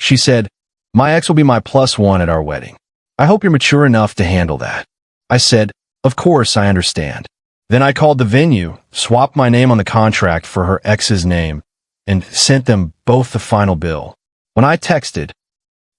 She said, "My ex will be my plus one at our wedding. I hope you're mature enough to handle that." I said, "Of course, I understand." Then I called the venue, swapped my name on the contract for her ex's name, and sent them both the final bill. When I texted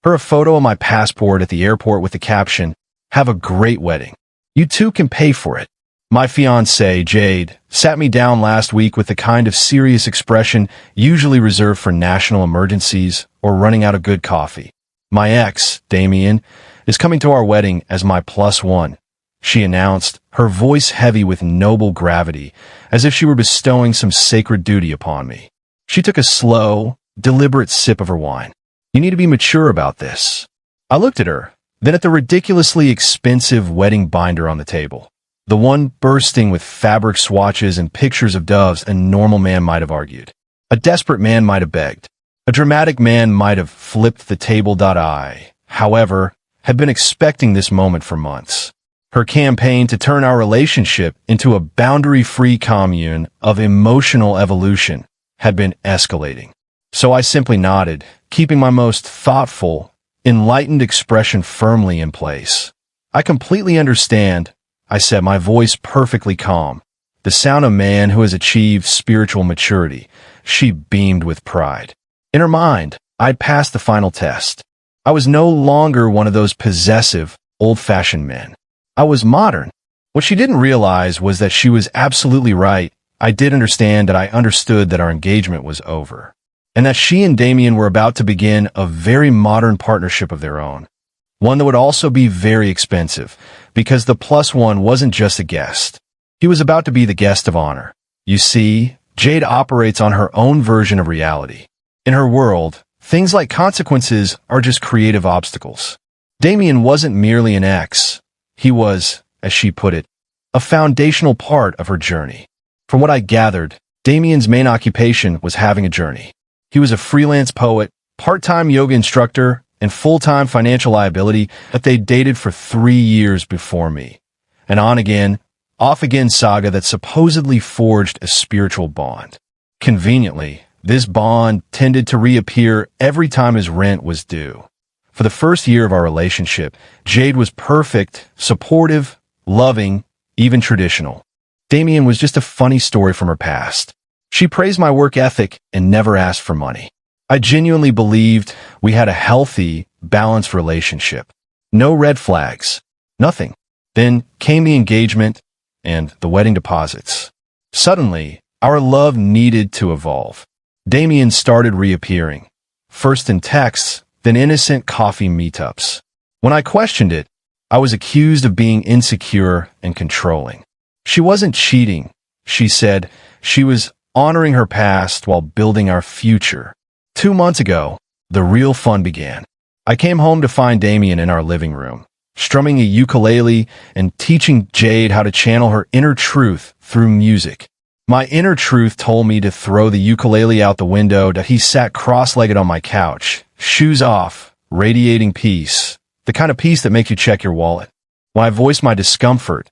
her a photo of my passport at the airport with the caption, "Have a great wedding. You too can pay for it." My fiancée, Jade, sat me down last week with the kind of serious expression usually reserved for national emergencies or running out of good coffee. "My ex, Damien, is coming to our wedding as my plus one," she announced, her voice heavy with noble gravity, as if she were bestowing some sacred duty upon me. She took a slow, deliberate sip of her wine. "You need to be mature about this." I looked at her, then at the ridiculously expensive wedding binder on the table. The one bursting with fabric swatches and pictures of doves a normal man might have argued. A desperate man might have begged. A dramatic man might have flipped the table. I, however, had been expecting this moment for months. Her campaign to turn our relationship into a boundary-free commune of emotional evolution had been escalating. So I simply nodded, keeping my most thoughtful, enlightened expression firmly in place. "I completely understand," I said, my voice perfectly calm. The sound of a man who has achieved spiritual maturity. She beamed with pride. In her mind, I'd passed the final test. I was no longer one of those possessive, old-fashioned men. I was modern. What she didn't realize was that she was absolutely right. I did understand that I understood that our engagement was over, and that she and Damien were about to begin a very modern partnership of their own. One that would also be very expensive, because the plus one wasn't just a guest. He was about to be the guest of honor. You see, Jade operates on her own version of reality. In her world, things like consequences are just creative obstacles. Damien wasn't merely an ex. He was, as she put it, a foundational part of her journey. From what I gathered, Damien's main occupation was having a journey. He was a freelance poet, part-time yoga instructor, and full-time financial liability that they dated for 3 years before me. An on-again, off-again saga that supposedly forged a spiritual bond. Conveniently, this bond tended to reappear every time his rent was due. For the first year of our relationship, Jade was perfect, supportive, loving, even traditional. Damien was just a funny story from her past. She praised my work ethic and never asked for money. I genuinely believed we had a healthy, balanced relationship. No red flags. Nothing. Then came the engagement and the wedding deposits. Suddenly, our love needed to evolve. Damien started reappearing, first in texts, then innocent coffee meetups. When I questioned it, I was accused of being insecure and controlling. She wasn't cheating, she said. She was honoring her past while building our future. 2 months ago, the real fun began. I came home to find Damien in our living room, strumming a ukulele and teaching Jade how to channel her inner truth through music. My inner truth told me to throw the ukulele out the window, that he sat cross-legged on my couch, shoes off, radiating peace, the kind of peace that makes you check your wallet. When I voiced my discomfort,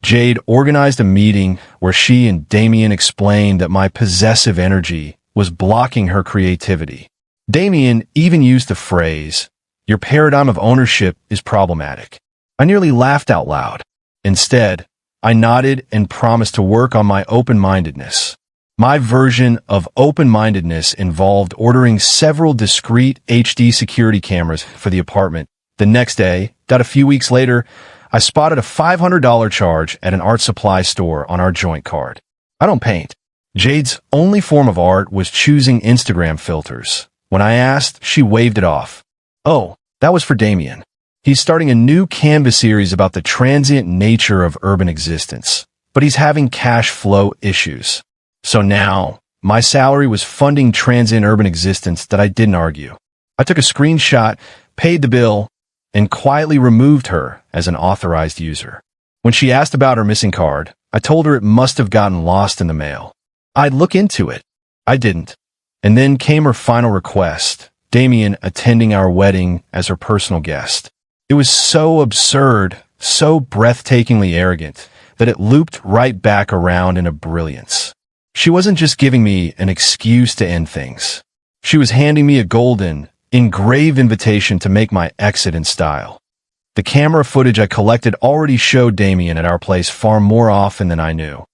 Jade organized a meeting where she and Damien explained that my possessive energy was blocking her creativity. Damien even used the phrase, "Your paradigm of ownership is problematic." I nearly laughed out loud. Instead, I nodded and promised to work on my open-mindedness. My version of open-mindedness involved ordering several discrete HD security cameras for the apartment. The next day, a few weeks later, I spotted a $500 charge at an art supply store on our joint card. I don't paint. Jade's only form of art was choosing Instagram filters. When I asked, she waved it off. Oh, that was for Damien. He's starting a new Canvas series about the transient nature of urban existence, but he's having cash flow issues. So now, my salary was funding transient urban existence that I didn't argue. I took a screenshot, paid the bill, and quietly removed her as an authorized user. When she asked about her missing card, I told her it must have gotten lost in the mail. I'd look into it. I didn't. And then came her final request, Damien attending our wedding as her personal guest. It was so absurd, so breathtakingly arrogant, that it looped right back around in a brilliance. She wasn't just giving me an excuse to end things. She was handing me a golden, engraved invitation to make my exit in style. The camera footage I collected already showed Damien at our place far more often than I knew.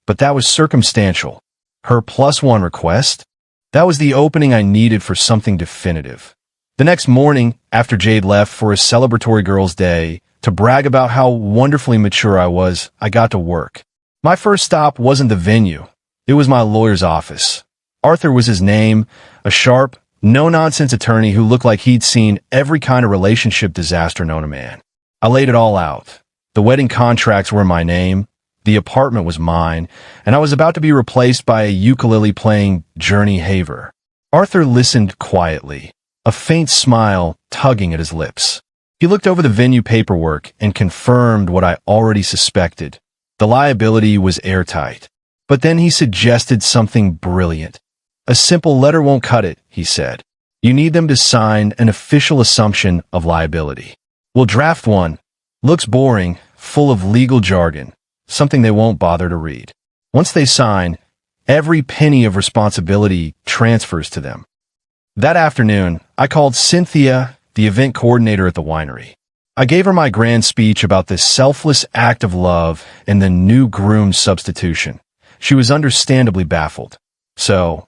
But that was circumstantial. Her +1 request? That was the opening I needed for something definitive. The next morning, after Jade left for a celebratory girls' day, to brag about how wonderfully mature I was, I got to work. My first stop wasn't the venue. It was my lawyer's office. Arthur was his name, a sharp, no-nonsense attorney who looked like he'd seen every kind of relationship disaster known to man. I laid it all out. The wedding contracts were in my name, the apartment was mine, and I was about to be replaced by a ukulele-playing Journey Haver. Arthur listened quietly, a faint smile tugging at his lips. He looked over the venue paperwork and confirmed what I already suspected. The liability was airtight. But then he suggested something brilliant. A simple letter won't cut it, he said. You need them to sign an official assumption of liability. We'll draft one. Looks boring, full of legal jargon, something they won't bother to read. Once they sign, every penny of responsibility transfers to them. That afternoon, I called Cynthia, the event coordinator at the winery. I gave her my grand speech about this selfless act of love and the new groom substitution. She was understandably baffled. So,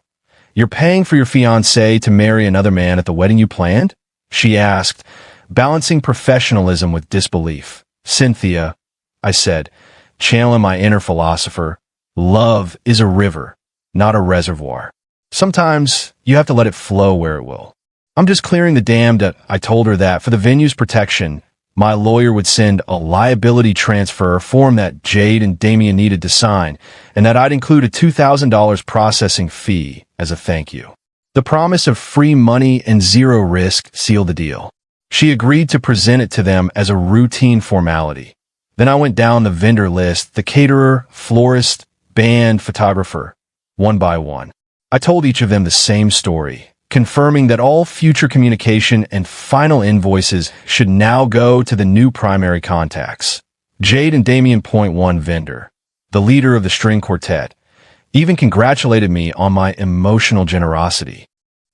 you're paying for your fiancé to marry another man at the wedding you planned? She asked, balancing professionalism with disbelief. Cynthia, I said, channeling my inner philosopher, love is a river, not a reservoir. Sometimes you have to let it flow where it will. I'm just clearing the dam. I told her that for the venue's protection, my lawyer would send a liability transfer form that Jade and Damien needed to sign, and that I'd include a $2,000 processing fee as a thank you. The promise of free money and zero risk sealed the deal. She agreed to present it to them as a routine formality. Then I went down the vendor list, the caterer, florist, band, photographer, one by one. I told each of them the same story, confirming that all future communication and final invoices should now go to the new primary contacts. Jade and Damien. One vendor, the leader of the string quartet, even congratulated me on my emotional generosity.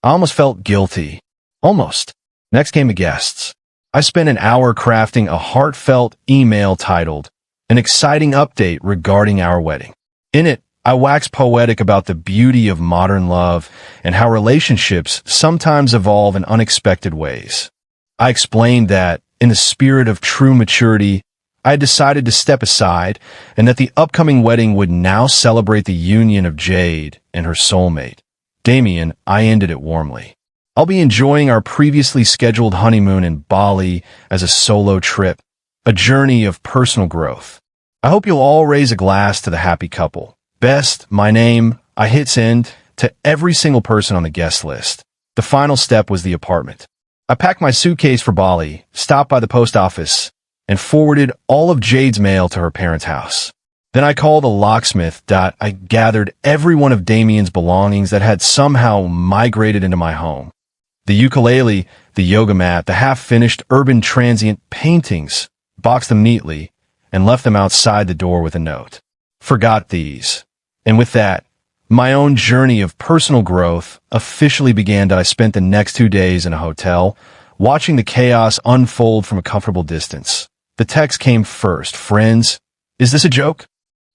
I almost felt guilty. Almost. Next came the guests. I spent an hour crafting a heartfelt email titled, An Exciting Update Regarding Our Wedding. In it, I waxed poetic about the beauty of modern love and how relationships sometimes evolve in unexpected ways. I explained that, in the spirit of true maturity, I had decided to step aside and that the upcoming wedding would now celebrate the union of Jade and her soulmate. Damien, I ended it warmly. I'll be enjoying our previously scheduled honeymoon in Bali as a solo trip, a journey of personal growth. I hope you'll all raise a glass to the happy couple. Best, my name, I hit send to every single person on the guest list. The final step was the apartment. I packed my suitcase for Bali, stopped by the post office, and forwarded all of Jade's mail to her parents' house. Then I called a locksmith. I gathered every one of Damien's belongings that had somehow migrated into my home. The ukulele, the yoga mat, the half-finished urban transient paintings, boxed them neatly, and left them outside the door with a note. Forgot these. And with that, my own journey of personal growth officially began. I spent the next 2 days in a hotel, watching the chaos unfold from a comfortable distance. The text came first. Friends, is this a joke?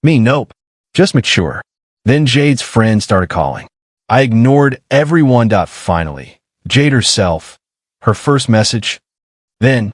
Me, nope. Just mature. Then Jade's friend started calling. I ignored everyone. Finally, Jade herself, her first message. Then,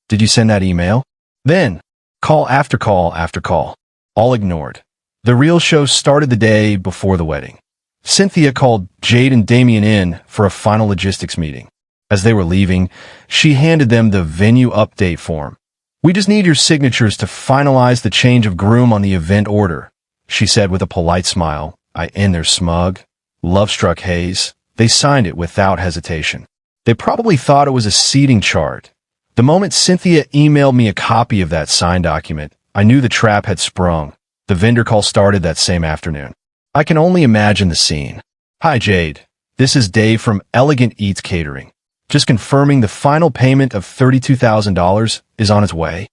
did you send that email? Then, call after call after call. All ignored. The real show started the day before the wedding. Cynthia called Jade and Damien in for a final logistics meeting. As they were leaving, she handed them the venue update form. We just need your signatures to finalize the change of groom on the event order, she said with a polite smile. In their smug, love-struck haze, they signed it without hesitation. They probably thought it was a seating chart. The moment Cynthia emailed me a copy of that signed document, I knew the trap had sprung. The vendor call started that same afternoon. I can only imagine the scene. Hi, Jade. This is Dave from Elegant Eats Catering. Just confirming the final payment of $32,000 is on its way.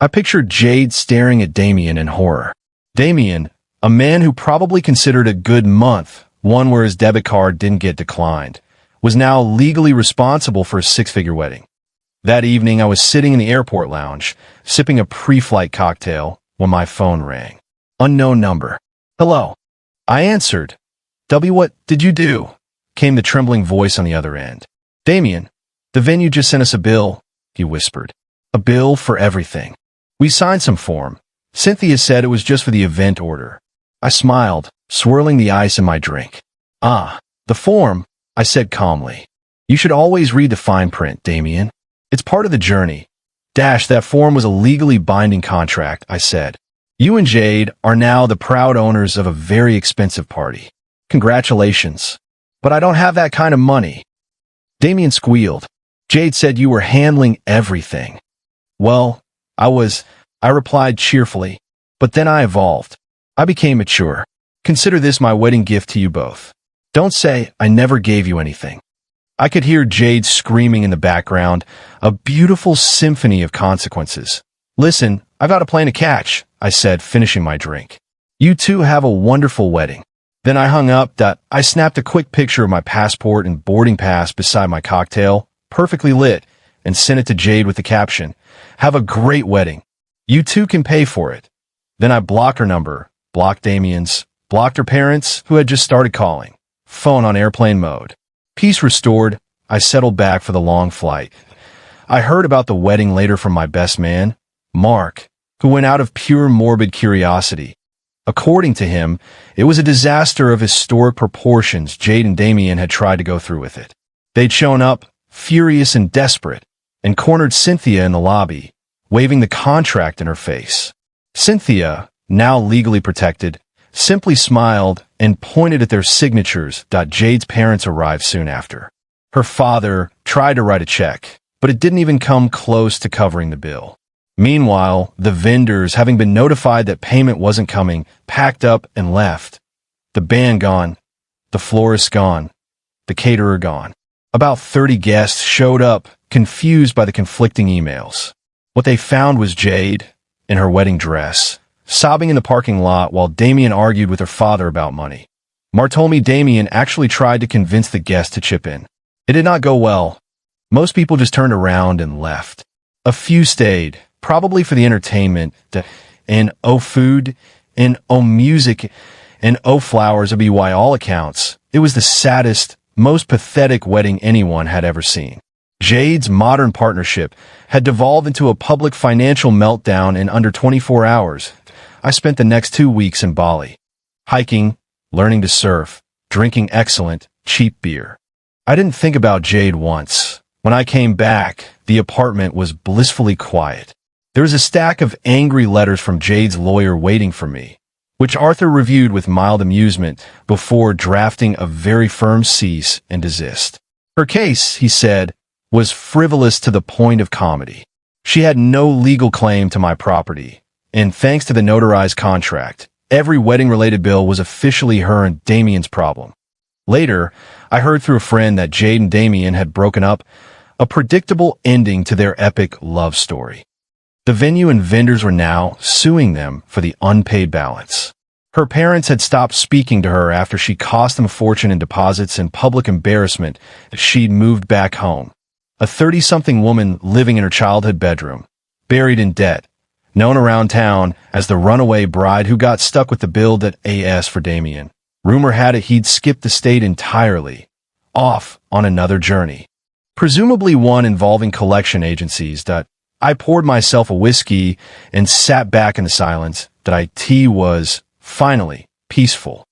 I pictured Jade staring at Damien in horror. Damien, a man who probably considered a good month one where his debit card didn't get declined, was now legally responsible for a six-figure wedding. That evening, I was sitting in the airport lounge, sipping a pre-flight cocktail, when my phone rang. Unknown number. Hello. I answered. W, what did you do? Came the trembling voice on the other end. Damien, the venue just sent us a bill, he whispered. A bill for everything. We signed some form. Cynthia said it was just for the event order. I smiled, swirling the ice in my drink. Ah, the form, I said calmly. You should always read the fine print, Damien. It's part of the journey. That form was a legally binding contract, I said. You and Jade are now the proud owners of a very expensive party. Congratulations. But I don't have that kind of money. Damien squealed. Jade said you were handling everything. Well, I replied cheerfully. But then I evolved. I became mature. Consider this my wedding gift to you both. Don't say I never gave you anything. I could hear Jade screaming in the background, a beautiful symphony of consequences. Listen, I've got a plane to catch, I said, finishing my drink. You two have a wonderful wedding. Then I hung up. I snapped a quick picture of my passport and boarding pass beside my cocktail, perfectly lit, and sent it to Jade with the caption, have a great wedding. You two can pay for it. Then I blocked her number, blocked Damien's, blocked her parents, who had just started calling. Phone on airplane mode. Peace restored, I settled back for the long flight. I heard about the wedding later from my best man, Mark, who went out of pure morbid curiosity. According to him, it was a disaster of historic proportions. Jade and Damien had tried to go through with it. They'd shown up, furious and desperate, and cornered Cynthia in the lobby, waving the contract in her face. Cynthia, now legally protected, simply smiled and pointed at their signatures. Jade's parents arrived soon after. Her father tried to write a check, but it didn't even come close to covering the bill. Meanwhile, the vendors, having been notified that payment wasn't coming, packed up and left. The band gone, the florist gone, the caterer gone. About 30 guests showed up, confused by the conflicting emails. What they found was Jade, in her wedding dress, sobbing in the parking lot while Damien argued with her father about money. Mark told me Damien actually tried to convince the guests to chip in. It did not go well. Most people just turned around and left. A few stayed, probably for the entertainment, and food, and music, and flowers. By all accounts, it was the saddest, most pathetic wedding anyone had ever seen. Jade's modern partnership had devolved into a public financial meltdown in under 24 hours. I spent the next 2 weeks in Bali, hiking, learning to surf, drinking excellent, cheap beer. I didn't think about Jade once. When I came back, the apartment was blissfully quiet. There was a stack of angry letters from Jade's lawyer waiting for me, which Arthur reviewed with mild amusement before drafting a very firm cease and desist. Her case, he said, was frivolous to the point of comedy. She had no legal claim to my property, and thanks to the notarized contract, every wedding-related bill was officially her and Damien's problem. Later, I heard through a friend that Jade and Damien had broken up, a predictable ending to their epic love story. The venue and vendors were now suing them for the unpaid balance. Her parents had stopped speaking to her after she cost them a fortune in deposits and public embarrassment as she'd moved back home. A 30-something woman living in her childhood bedroom, buried in debt, known around town as the runaway bride who got stuck with the bill for Damien. Rumor had it he'd skipped the state entirely, off on another journey. Presumably one involving collection agencies. I poured myself a whiskey and sat back in the silence. Tea was, finally, peaceful.